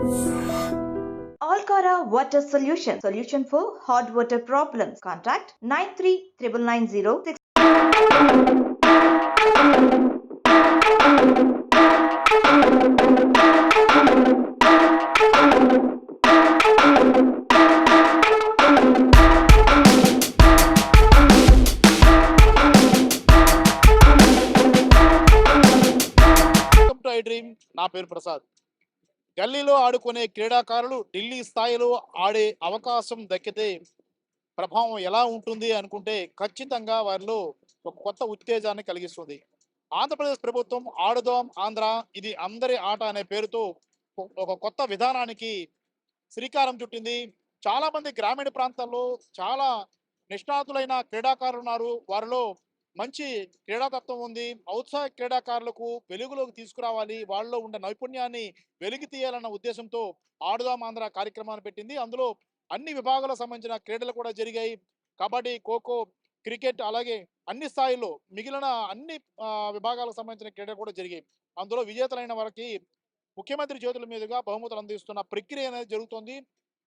Alcara Water Solution. Solution for hot water problems. Contact 939990. Welcome to I dream. నా పేరు ప్రసాద్. గల్లీలో ఆడుకునే క్రీడాకారులు ఢిల్లీ స్థాయిలో ఆడే అవకాశం దక్కితే ప్రభావం ఎలా ఉంటుంది అనుకుంటే ఖచ్చితంగా వారిలో ఒక కొత్త ఉత్తేజాన్ని కలిగిస్తుంది. ఆంధ్రప్రదేశ్ ప్రభుత్వం ఆడుదాం ఆంధ్ర, ఇది అందరి ఆట అనే పేరుతో ఒక కొత్త విధానానికి శ్రీకారం చుట్టింది. చాలా మంది గ్రామీణ ప్రాంతాల్లో చాలా నిష్ణాతులైన క్రీడాకారులు ఉన్నారు. వారిలో మంచి క్రీడాతత్వం ఉంది. ఔత్సాహిక క్రీడాకారులకు వెలుగులోకి తీసుకురావాలి, వాళ్ళలో ఉన్న నైపుణ్యాన్ని వెలికి తీయాలన్న ఉద్దేశంతో ఆడుదాం ఆంధ్ర కార్యక్రమాన్ని పెట్టింది. అందులో అన్ని విభాగాలకు సంబంధించిన క్రీడలు కూడా జరిగాయి. కబడ్డీ, ఖోఖో, క్రికెట్, అలాగే అన్ని స్థాయిల్లో మిగిలిన అన్ని విభాగాలకు సంబంధించిన క్రీడలు కూడా జరిగాయి. అందులో విజేతలైన వారికి ముఖ్యమంత్రి చేతుల మీదుగా బహుమతులు అందిస్తున్న ప్రక్రియ అనేది జరుగుతోంది.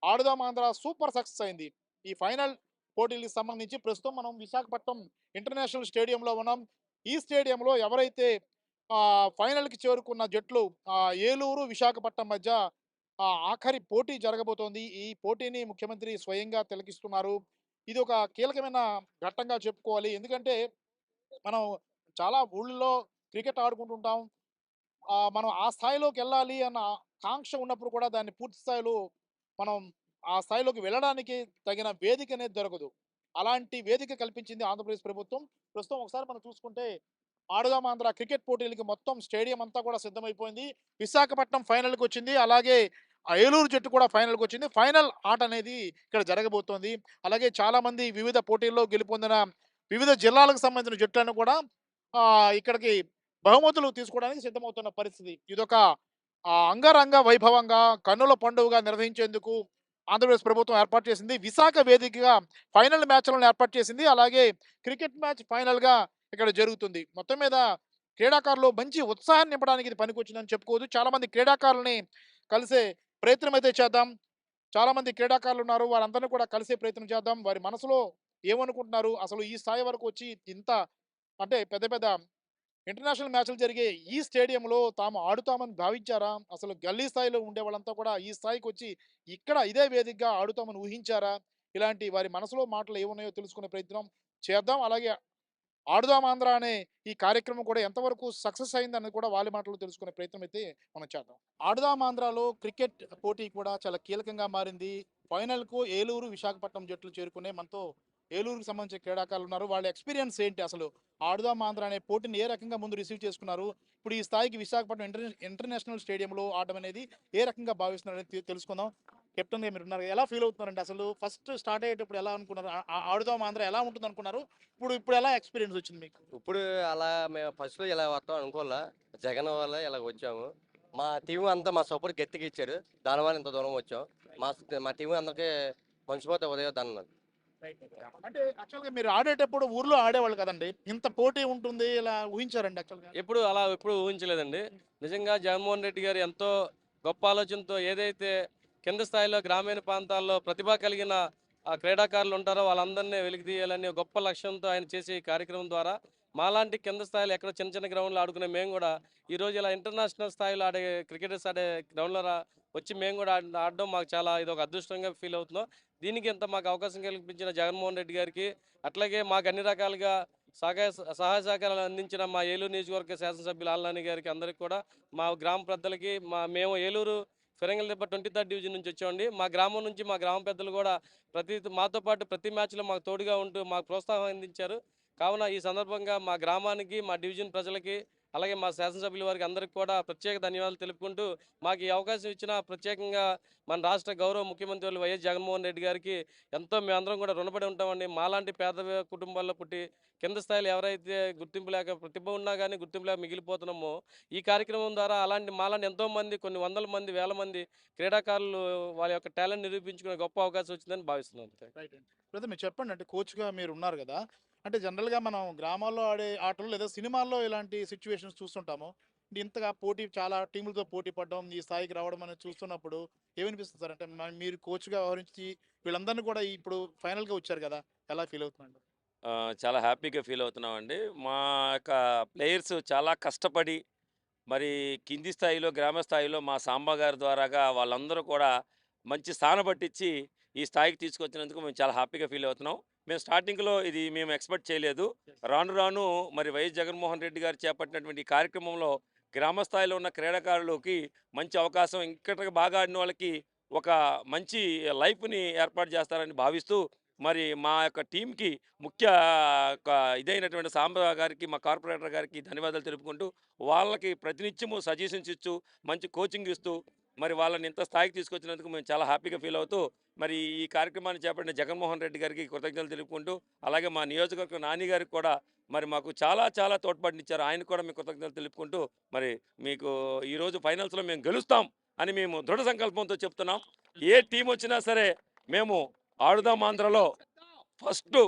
ఆడుదాం ఆంధ్ర సూపర్ సక్సెస్ అయింది. ఈ ఫైనల్ పోటీలకు సంబంధించి ప్రస్తుతం మనం విశాఖపట్నం ఇంటర్నేషనల్ స్టేడియంలో ఉన్నాం. ఈ స్టేడియంలో ఎవరైతే ఫైనల్కి చేరుకున్న జట్లు ఏలూరు, విశాఖపట్నం మధ్య ఆఖరి పోటీ జరగబోతోంది. ఈ పోటీని ముఖ్యమంత్రి స్వయంగా తిలకిస్తున్నారు. ఇది ఒక కీలకమైన ఘట్టంగా చెప్పుకోవాలి. ఎందుకంటే మనం చాలా ఊళ్ళో క్రికెట్ ఆడుకుంటుంటాం. మనం ఆ స్థాయిలోకి వెళ్ళాలి అన్న కాంక్ష ఉన్నప్పుడు కూడా దాన్ని పూర్తి స్థాయిలో మనం ఆ స్థాయిలోకి వెళ్ళడానికి తగిన వేదిక అనేది దొరకదు. అలాంటి వేదిక కల్పించింది ఆంధ్రప్రదేశ్ ప్రభుత్వం. ప్రస్తుతం ఒకసారి మనం చూసుకుంటే ఆడుదాం ఆంధ్ర క్రికెట్ పోటీలకి మొత్తం స్టేడియం అంతా కూడా సిద్ధమైపోయింది. విశాఖపట్నం ఫైనల్కి వచ్చింది. అలాగే ఏలూరు జట్టు కూడా ఫైనల్కి వచ్చింది. ఫైనల్ ఆట అనేది ఇక్కడ జరగబోతోంది. అలాగే చాలా మంది వివిధ పోటీల్లో గెలుపొందిన వివిధ జిల్లాలకు సంబంధించిన జట్లను కూడా ఇక్కడికి బహుమతులు తీసుకోవడానికి సిద్ధమవుతున్న పరిస్థితి. ఇదొక అంగరంగ వైభవంగా కన్నుల పండుగగా నిర్వహించేందుకు ఆంధ్రప్రదేశ్ ప్రభుత్వం ఏర్పాటు చేసింది. విశాఖ వేదికగా ఫైనల్ మ్యాచ్లను ఏర్పాటు చేసింది. అలాగే క్రికెట్ మ్యాచ్ ఫైనల్గా ఇక్కడ జరుగుతుంది. మొత్తం మీద క్రీడాకారులు మంచి ఉత్సాహాన్ని నింపడానికి ఇది పనికొచ్చిందని చెప్పుకోవచ్చు. చాలా మంది క్రీడాకారులని కలిసే ప్రయత్నం అయితే చేద్దాం. చాలా మంది క్రీడాకారులు ఉన్నారు, వారందరినీ కూడా కలిసే ప్రయత్నం చేద్దాం. వారి మనసులో ఏమనుకుంటున్నారు, అసలు ఈ స్థాయి వరకు వచ్చి ఇంత అంటే పెద్ద పెద్ద ఇంటర్నేషనల్ మ్యాచ్లు జరిగే ఈ స్టేడియంలో తాము ఆడుతామని భావించారా? అసలు గల్లీ స్థాయిలో ఉండే వాళ్ళంతా కూడా ఈ స్థాయికి వచ్చి ఇక్కడ ఇదే వేదికగా ఆడుతామని ఊహించారా? ఇలాంటి వారి మనసులో మాటలు ఏమున్నాయో తెలుసుకునే ప్రయత్నం చేద్దాం. అలాగే ఆడుదాం ఆంధ్ర అనే ఈ కార్యక్రమం కూడా ఎంతవరకు సక్సెస్ అయిందని కూడా వాళ్ళ మాటలు తెలుసుకునే ప్రయత్నం అయితే మనం చేద్దాం. ఆడుదాం ఆంధ్రాలో క్రికెట్ పోటీ కూడా చాలా కీలకంగా మారింది. ఫైనల్కు ఏలూరు, విశాఖపట్నం జట్లు చేరుకునే మనతో ఏలూరుకి సంబంధించిన క్రీడాకారులు ఉన్నారు. వాళ్ళ ఎక్స్పీరియన్స్ ఏంటి, అసలు ఆడుదాం ఆంధ్ర అనే పోటీని ఏ రకంగా ముందు రిసీవ్ చేసుకున్నారు, ఇప్పుడు ఈ స్థాయికి విశాఖపట్నం ఇంటర్నేషనల్ స్టేడియంలో ఆడడం అనేది ఏ రకంగా భావిస్తున్నారు అనేది తెలుసుకుందాం. కెప్టెన్గా మీరు ఉన్నారు, ఎలా ఫీల్ అవుతున్నారండి? అసలు ఫస్ట్ స్టార్ట్ అయ్యేటప్పుడు ఎలా అనుకున్నారు? ఆడుదాం ఆంధ్ర ఎలా ఉంటుంది అనుకున్నారు? ఇప్పుడు ఎలా ఎక్స్పీరియన్స్ వచ్చింది మీకు? ఇప్పుడు అలా మేము ఫస్ట్‌లో ఇలా వస్తాం అనుకోలా. జగన్ వల్ల ఇలాగ వచ్చాము. మా టీమ్ అంతా మా సపోర్ట్ గట్టిగా ఇచ్చారు. దానివల్ల ఇంత దూరం వచ్చాం. మా టీమ్ అందరికీ మనస్ఫూర్తిగా ఉదయదన్నాను. అంటే యాక్చువల్‌గా మీరు ఆడేటప్పుడు ఊర్లో ఆడేవాళ్ళు కదండీ! ఇంత పోటీ ఉంటుంది ఇలా ఊహించారండి యాక్చువల్‌గా? ఎప్పుడు ఊహించలేదండి. నిజంగా జగన్మోహన్ రెడ్డి గారు ఎంతో గొప్ప ఆలోచనతో ఏదైతే కింద స్థాయిలో గ్రామీణ ప్రాంతాల్లో ప్రతిభ కలిగిన క్రీడాకారులు ఉంటారో వాళ్ళందరినీ వెలికి తీయాలని గొప్ప లక్ష్యంతో ఆయన చేసే ఈ కార్యక్రమం ద్వారా మాలాంటి కింద స్థాయిలో ఎక్కడో చిన్న చిన్న గ్రౌండ్లో ఆడుకునే మేము కూడా ఈరోజు ఇలా ఇంటర్నేషనల్ స్థాయిలో ఆడే క్రికెటర్స్ ఆడే గ్రౌండ్లో వచ్చి మేము కూడా ఆడడం మాకు చాలా ఇది ఒక అదృష్టంగా ఫీల్ అవుతున్నాం. దీనికి ఇంత మాకు అవకాశం కల్పించిన జగన్మోహన్ రెడ్డి గారికి, అట్లాగే మాకు అన్ని రకాలుగా సహాయ సహకారాలు అందించిన మా ఏలూరు నియోజకవర్గ శాసనసభ్యులు ఆళ్ళనాని గారికి, అందరికీ కూడా మా గ్రామ పెద్దలకి, మేము ఏలూరు ఫిరంగిల్ దెబ్బ 23rd డివిజన్ నుంచి వచ్చామండి. మా గ్రామం నుంచి మా గ్రామ పెద్దలు కూడా మాతో పాటు ప్రతి మ్యాచ్లో మాకు తోడుగా ఉంటూ మాకు ప్రోత్సాహం అందించారు. కావున ఈ సందర్భంగా మా గ్రామానికి, మా డివిజన్ ప్రజలకి, అలాగే మా శాసనసభ్యుల వారికి అందరికీ కూడా ప్రత్యేక ధన్యవాదాలు తెలుపుకుంటూ, మాకు ఈ అవకాశం ఇచ్చిన ప్రత్యేకంగా మన రాష్ట్ర గౌరవ ముఖ్యమంత్రి వైఎస్ జగన్మోహన్ రెడ్డి గారికి ఎంతో మేమందరం కూడా రుణపడి ఉంటామండి. మాలాంటి పేద కుటుంబాల్లో పుట్టి కింద స్థాయిలో ఎవరైతే గుర్తింపు లేక ప్రతిభ ఉన్నా కానీ గుర్తింపు లేక మిగిలిపోతున్నామో, ఈ కార్యక్రమం ద్వారా మాలాంటి ఎంతోమంది, కొన్ని వందల మంది, వేల మంది క్రీడాకారులు వాళ్ళ యొక్క టాలెంట్ నిరూపించుకునే గొప్ప అవకాశం వచ్చిందని భావిస్తున్నాను. రైట్ అండి. బ్రదర్, మీరు చెప్పండి, అంటే కోచ్‌గా మీరు ఉన్నారు గదా! అంటే జనరల్‌గా మనం గ్రామాల్లో ఆడే ఆటలు లేదా సినిమాల్లో ఇలాంటి సిట్యుయేషన్స్ చూస్తుంటాము. ఇంతగా పోటీ చాలా టీములతో పోటీ పడడం, ఈ స్థాయికి రావడం అనేది చూస్తున్నప్పుడు ఏమనిపిస్తుంది సార్? అంటే మీరు కోచ్‌గా వ్యవహరించి వీళ్ళందరిని కూడా ఇప్పుడు ఫైనల్‌గా వచ్చారు కదా! ఎలా ఫీల్ అవుతున్నారు? చాలా హ్యాపీగా ఫీల్ అవుతున్నామండి. మా యొక్క ప్లేయర్స్ చాలా కష్టపడి మరి కింది స్థాయిలో, గ్రామ స్థాయిలో మా సాంబా గారి ద్వారాగా వాళ్ళందరూ కూడా మంచి స్థానం పట్టించి ఈ స్థాయికి తీసుకొచ్చినందుకు మేము చాలా హ్యాపీగా ఫీల్ అవుతున్నాం. మేము స్టార్టింగ్‌లో ఇది మేము ఎక్స్‌పెక్ట్ చేయలేదు. రాను రాను మరి వైఎస్ జగన్మోహన్ రెడ్డి గారు చేపట్టినటువంటి ఈ కార్యక్రమంలో గ్రామ స్థాయిలో ఉన్న క్రీడాకారులకి మంచి అవకాశం, ఇంకా బాగా ఆడిన వాళ్ళకి ఒక మంచి లైఫ్‌ని ఏర్పాటు చేస్తారని భావిస్తూ మరి మా యొక్క టీమ్‌కి ముఖ్య ఒక ఇదైనటువంటి సాంబ గారికి, మా కార్పొరేటర్ గారికి ధన్యవాదాలు తెలుపుకుంటూ వాళ్ళకి ప్రతినిత్యము సజెషన్స్ ఇస్తూ, మంచి కోచింగ్ ఇస్తూ, మరి వాళ్ళని ఇంత స్థాయికి తీసుకొచ్చినందుకు మేము చాలా హ్యాపీగా ఫీల్ అవుతూ, మరి ఈ కార్యక్రమాన్ని చేపట్టిన జగన్మోహన్ రెడ్డి గారికి కృతజ్ఞతలు తెలుపుకుంటూ, అలాగే మా నియోజకవర్గ నాని గారికి కూడా మరి మాకు చాలా చాలా తోడ్పాటునిచ్చారు. ఆయనకు కూడా మేము కృతజ్ఞతలు తెలుపుకుంటూ, మరి మీకు ఈరోజు ఫైనల్స్‌లో మేము గెలుస్తాం అని మేము దృఢ సంకల్పంతో చెప్తున్నాం. ఏ టీమ్ వచ్చినా సరే మేము ఆడుదాం ఆంధ్రలో ఫస్టు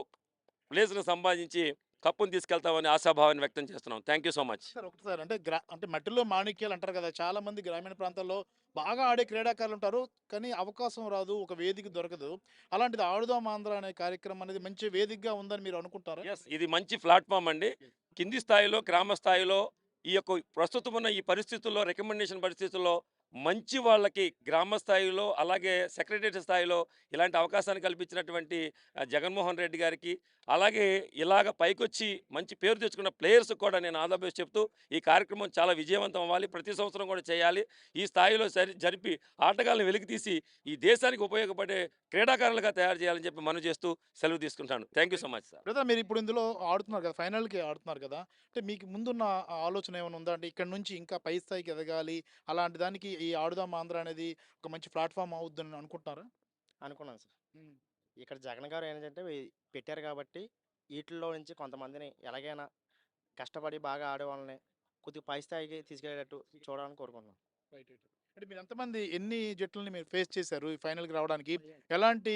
ప్లేస్‌ని సంపాదించి కప్పుని తీసుకెళ్తామని ఆశాభావాన్ని వ్యక్తం చేస్తున్నాం. Thank you so much. Sir ఒకసారి అంటే అంటే మట్టిలో మాణిక్యాలు అంటారు కదా! చాలా మంది గ్రామీణ ప్రాంతాల్లో బాగా ఆడే క్రీడాకారులు ఉంటారు. కానీ అవకాశం రాదు. ఒక వేదిక దొరకదు. అలాంటిది ఆడుదాం ఆంధ్ర అనే కార్యక్రమం అనేది మంచి వేదికగా ఉందని మీరు అనుకుంటారా? ఇది మంచి ప్లాట్‌ఫార్మ్ అండి. కింది స్థాయిలో, గ్రామ స్థాయిలో ఈ యొక్క ప్రస్తుతం ఉన్న ఈ పరిస్థితుల్లో రికమెండేషన్ పరిస్థితుల్లో మంచి వాళ్ళకి గ్రామ స్థాయిలో, అలాగే సెక్రటేరియట్ స్థాయిలో ఇలాంటి అవకాశాన్ని కల్పించినటువంటి జగన్మోహన్ రెడ్డి గారికి, అలాగే ఇలాగ పైకొచ్చి మంచి పేరు తెచ్చుకున్న ప్లేయర్స్‌కి కూడా నేను ఆల్ ద బెస్ట్ చెప్తూ ఈ కార్యక్రమం చాలా విజయవంతం అవ్వాలి. ప్రతి సంవత్సరం కూడా చేయాలి. ఈ స్థాయిలో జరిపి ఆటగాళ్ళని వెలికితీసి ఈ దేశానికి ఉపయోగపడే క్రీడాకారులుగా తయారు చేయాలని చెప్పి మనవి చేస్తూ సెలవు తీసుకుంటాను. Thank you so much sir. Brother మీరు ఇప్పుడు ఇందులో ఆడుతున్నారు కదా! ఫైనల్‌కి ఆడుతున్నారు కదా! అంటే మీకు ముందున్న ఆలోచన ఏమైనా ఉందా? అంటే ఇక్కడి నుంచి ఇంకా పై స్థాయికి ఎదగాలి. అలాంటి దానికి ఈ ఆడుదాం ఆంధ్ర అనేది ఒక మంచి ప్లాట్‌ఫార్మ్ అవుద్దని అనుకుంటున్నారా? అనుకున్నాను సార్. హ్మ్. ఇక్కడ జగన్ గారు ఏంటంటే పెట్టారు కాబట్టి ఈటిల్లో నుంచి కొంతమందిని ఎలాగైనా కష్టపడి బాగా ఆడేవాళ్ళని కొద్దిగా పై స్థాయికి తీసుకెళ్ళేటట్టు చూడాలని కోరుకుంటున్నాను. రైట్. రైట్. అంటే మీరు ఎంతమంది ఎన్ని జట్లని మీరు ఫేస్ చేశారు ఈ ఫైనల్‌కి రావడానికి? ఎలాంటి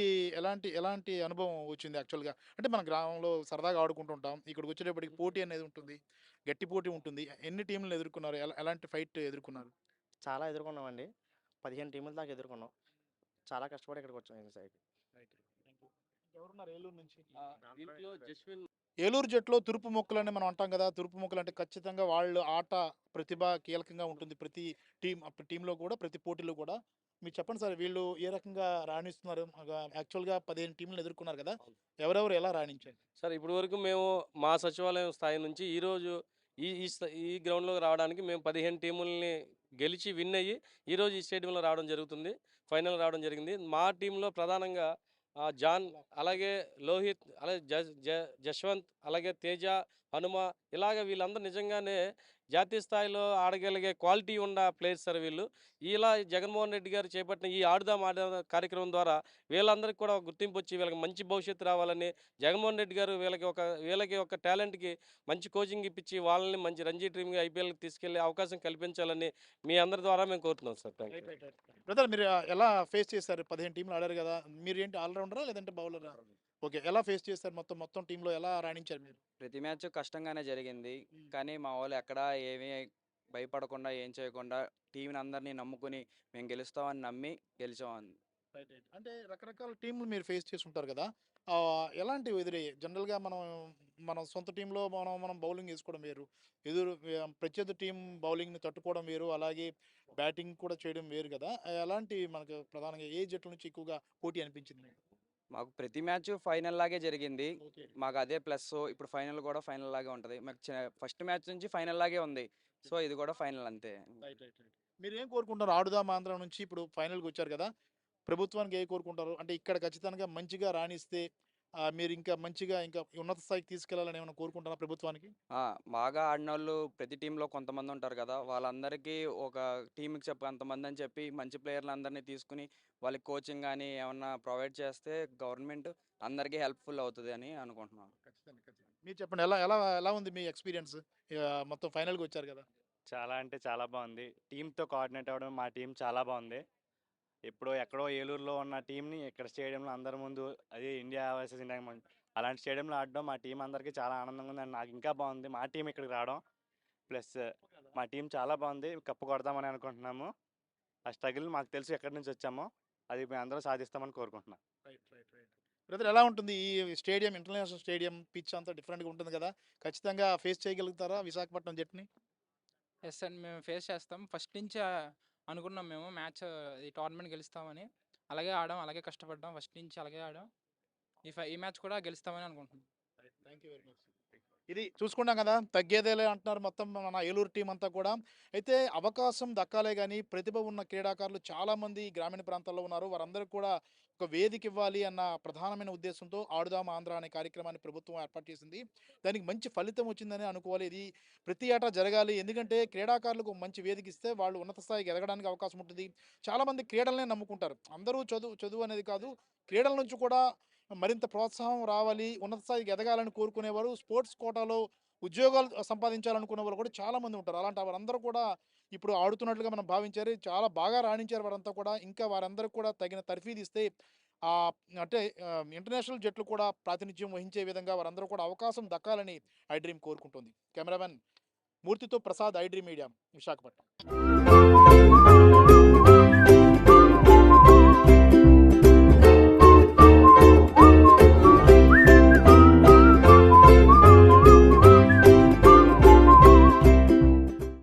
ఎలాంటి అనుభవం వచ్చింది యాక్చువల్‌గా? అంటే మన గ్రామంలో సరదాగా ఆడుకుంటూ ఉంటాం. ఇక్కడికొచ్చేటప్పటికి పోటీ అనేది ఉంటుంది. గట్టి పోటీ ఉంటుంది. ఎన్ని టీమ్‌లని ఎదుర్కొన్నారు? ఎలాంటి ఫైట్ ఎదుర్కొన్నారు? చాలా ఎదుర్కొన్నామండి. 15 టీముల దాకా ఎదుర్కొన్నాం. చాలా కష్టపడి ఇక్కడికి వచ్చాం ఈ స్థాయికి. రైట్. Thank you. ఇంకెవరున్నారు ఏలూరు నుంచి? దీంట్లో జస్విన్ ఏలూరు జట్టులో తురుపు మొక్కలని మనం అంటాం కదా! తురుపు మొక్కలంటే ఖచ్చితంగా వాళ్ళు ఆట ప్రతిభ కీలకంగా ఉంటుంది. ప్రతి టీమ్‌లో కూడా ప్రతి పోటీలో కూడా. మీరు చెప్పండి సార్ వీళ్ళు ఏ రకంగా రాణిస్తున్నారు? యాక్చువల్‌గా 15 టీమ్‌లని ఎదుర్కొన్నారు కదా! ఎవరెవరు ఎలా రాణించారు? సార్ ఇప్పటి వరకు మేము మా సచివాలయం స్థాయి నుంచి ఈరోజు ఈ గ్రౌండ్‌లోకి రావడానికి మేము 15 టీముల్ని గెలిచి విన్ అయ్యి ఈరోజు ఈ స్టేడియంలో రావడం జరుగుతుంది. ఫైనల్ రావడం జరిగింది. మా టీంలో ప్రధానంగా జాన్, అలాగే లోహిత్, అలాగే జశ్వంత్, అలాగే తేజ, హనుమ ఇలాగ వీళ్ళందరూ నిజంగానే జాతీయ స్థాయిలో ఆడగలిగే క్వాలిటీ ఉన్న ప్లేయర్స్ సార్ వీళ్ళు. ఇలా జగన్మోహన్ రెడ్డి గారు చేపట్టిన ఈ ఆడుదాం కార్యక్రమం ద్వారా వీళ్ళందరికీ కూడా ఒక గుర్తింపు వచ్చి వీళ్ళకి మంచి భవిష్యత్తు రావాలని జగన్మోహన్ రెడ్డి గారు వీళ్ళకి ఒక టాలెంట్‌కి మంచి కోచింగ్ ఇప్పించి వాళ్ళని మంచి రంజీ టీమ్‌గా ఐపీఎల్‌కి తీసుకెళ్లే అవకాశం కల్పించాలని మీ అందరి ద్వారా మేము కోరుతున్నాం sir. Thank you. Right. Brother మీరు ఎలా ఫేస్ చేశారు? 15 టీమ్‌లు ఆడారు కదా! మీరేంటి ఆల్ రౌండరా? లేదంటే బౌలరా? ఓకే. ఎలా ఫేస్ చేశారు? మొత్తం టీమ్‌లో ఎలా రాణించారు మీరు? ప్రతి మ్యాచ్ కష్టంగానే జరిగింది. హ్మ్. కానీ మా వోళ్ళు ఎక్కడా ఏమీ భయపడకుండా, ఏం చేయకుండా టీమ్‌ని అందరిని నమ్ముకొని మేము గెలుస్తామని నమ్మి గెలిచాం. రైట్. అంటే రకరకాల టీమ్‌లు మీరు ఫేస్ చేసుంటారు కదా! ఎలాంటివి ఎదురయ్యాయి? జనరల్‌గా మన సొంత టీమ్‌లో మనం బౌలింగ్ ఏసుకోవడం వేరు. ప్రత్యర్థి టీమ్ బౌలింగ్‌ని తట్టుకోవడం వేరు. అలాగే బ్యాటింగ్ కూడా చేయడం వేరు కదా! ఎలాంటి మనకు ప్రధానంగా ఏ జట్ల నుంచి ఎక్కువగా పోటీ అనిపించింది మీకు? మాకు ప్రతి మ్యాచ్ ఫైనల్ లాగే జరిగింది. ఓకే. మాకు అదే ప్లస్సు. ఇప్పుడు ఫైనల్ కూడా ఫైనల్ లాగే ఉంటది. మాకు ఫస్ట్ మ్యాచ్ నుంచి ఫైనల్ లాగే ఉంది. సో, ఇది కూడా ఫైనల్ అంతే. రైట్. మీరేం కోరుకుంటారు? ఆడుదాం ఆంధ్ర నుంచి ఇప్పుడు ఫైనల్‌కొచ్చారు కదా! ప్రభుత్వానికి ఏం కోరుకుంటారు? అంటే ఇక్కడ ఖచ్చితంగా మంచిగా రాణిస్తే మీరు ఇంకా మంచిగా ఇంకా ఉన్నత స్థాయికి తీసుకెళ్లాలని ఏమైనా కోరుకుంటారా ప్రభుత్వానికి? ఆ! బాగా ఆడినోళ్ళు ప్రతి టీమ్‌లో కొంతమంది ఉంటారు కదా! వాళ్ళందరికీ ఒక టీమ్‌కి అంతమందని చెప్పి మంచి ప్లేయర్‌లందరిని తీసుకొని వాళ్ళకి కోచింగ్ గాని ఏమన్నా ప్రొవైడ్ చేస్తే గవర్నమెంట్ అందరికీ హెల్ప్‌ఫుల్ అవుతది అని అనుకుంటున్నాను. ఖచ్చితంగా. మీరు చెప్పండి. ఎలా ఎలా ఎలా ఉంది మీ ఎక్స్‌పీరియన్స్? మొత్తం ఫైనల్‌కొచ్చారు కదా! చాలా అంటే చాలా బాగుంది. టీమ్‌తో కోఆర్డినేట్ అవ్వడం మా టీమ్ చాలా బాగుంది. ఎక్కడో ఏలూరులో ఉన్న టీమ్‌ని ఇక్కడ స్టేడియంలో అందరి ముందు అది ఇండియా వర్సెస్ ఇండియా అలాంటి స్టేడియంలో ఆడడం మా టీమ్ అందరికీ చాలా ఆనందంగా ఉంది. అండ్ నాకు ఇంకా బాగుంది మా టీమ్ ఇక్కడికి రావడం. ప్లస్ మా టీం చాలా బాగుంది. కప్పు కొడదామని అనుకుంటున్నాము. ఆ స్ట్రగుల్ మాకు తెలుసు ఎక్కడి నుంచి వచ్చామో. అది మేమందరం సాధిస్తామని కోరుకుంటున్నాం. బ్రదర్ ఎలా ఉంటుంది ఈ స్టేడియం, ఇంటర్నేషనల్ స్టేడియం పిచ్ అంతా డిఫరెంట్‌గా ఉంటుంది కదా! ఖచ్చితంగా ఫేస్ చేయగలుగుతారా విశాఖపట్నం జట్టుని? ఎస్ అండి. మేము ఫేస్ చేస్తాం. ఫస్ట్ నుంచి అనుకున్నాం మేము మ్యాచ్ ఈ టోర్నమెంట్ గెలుస్తామని. అలాగే ఆడాం. అలాగే కష్టపడ్డాం. ఫస్ట్ నుంచి అలాగే ఆడాం. ఈ మ్యాచ్ కూడా గెలుస్తామని అనుకుంటున్నాం. Thank you very much. ఇది చూసుకున్నాం కదా! తగ్గేదేలే అంటున్నారు మొత్తం మన ఏలూరు టీం అంతా కూడా. అయితే అవకాశం దక్కాలే గానీ, ప్రతిభ ఉన్న క్రీడాకారులు చాలామంది గ్రామీణ ప్రాంతాల్లో ఉన్నారు. వారందరికి కూడా ఒక వేదిక ఇవ్వాలి అన్న ప్రధానమైన ఉద్దేశంతో ఆడుదాం ఆంధ్ర అనే కార్యక్రమాన్ని ప్రభుత్వం ఏర్పాటు చేసింది. దానికి మంచి ఫలితం వచ్చిందని అనుకోవాలి. ఇది ప్రతి ఏటా జరగాలి. ఎందుకంటే క్రీడాకారులకు మంచి వేదిక ఇస్తే వాళ్ళు ఉన్నత స్థాయికి ఎదగడానికి అవకాశం ఉంటుంది. చాలామంది క్రీడలనే నమ్ముకుంటారు. అందరూ చదువు అనేది కాదు. క్రీడల నుంచి కూడా మరింత ప్రోత్సాహం రావాలి, ఉన్నత స్థాయికి ఎదగాలని కోరుకునేవారు, స్పోర్ట్స్ కోటాలో ఉద్యోగాలు సంపాదించాలనుకునే వాళ్ళు కూడా చాలామంది ఉంటారు. అలాంటి వారందరూ కూడా ఇప్పుడు ఆడుతున్నట్లుగా మనం భావించారు. చాలా బాగా రాణించారు వారంతా కూడా. ఇంకా వారందరికి కూడా తగిన తర్ఫీదు ఇస్తే ఆహ్, అంటే ఇంటర్నేషనల్ జట్లు కూడా ప్రాతినిధ్యం వహించే విధంగా వారందరూ కూడా అవకాశం దక్కాలని ఐ డ్రీమ్ కోరుకుంటుంది. కెమెరామెన్ మూర్తితో Prasad, I dream media, Visakhapatnam.